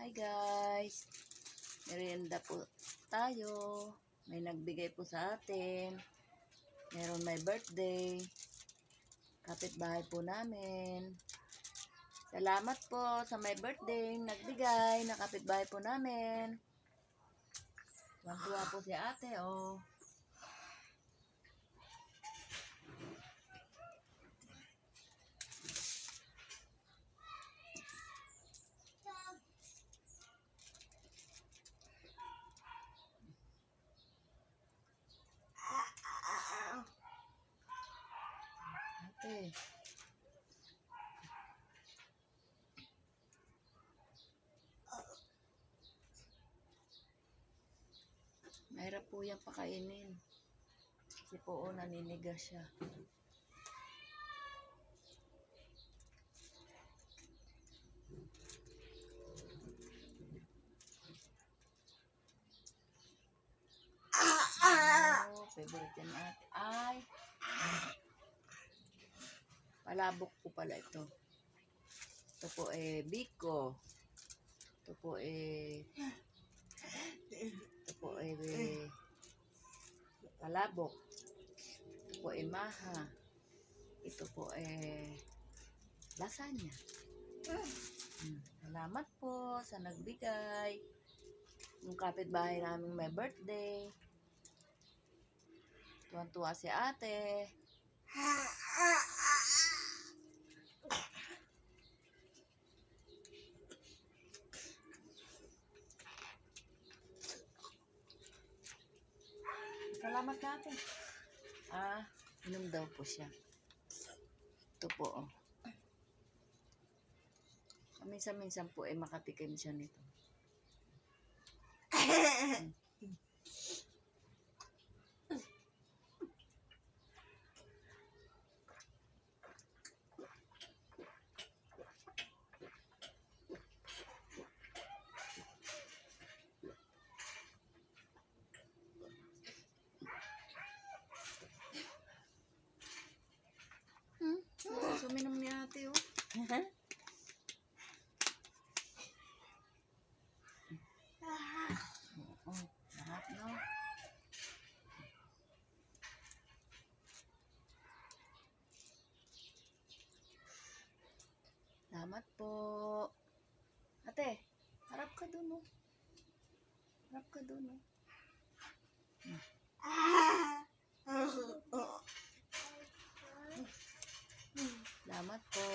Hi guys, merienda po tayo. May nagbigay po sa atin. Meron may birthday. Kapitbahay po namin. Salamat po sa may birthday nagbigay na kapitbahay po namin. Tuwa po si ate, oh. Ate. Mahirap po yan pakainin. Kasi po, naninigas siya. Oh, favorite yan ate. Ay. Palabok po pala ito. Ito po biko. Ito po palabok. Ito po maha. Ito po lasagna. Salamat po sa nagbigay. Yung kapitbahay namin may birthday. Tuwan-tuwa si ate. Salamat natin. Inom daw po siya. Ito po, oh. Minsan-minsan po makatikim siya nito. Suminom ni ate, oh. Lahat, no? Salamat po. Ate, harap ka dun, oh. Harap ka dun, oh. Salamat po.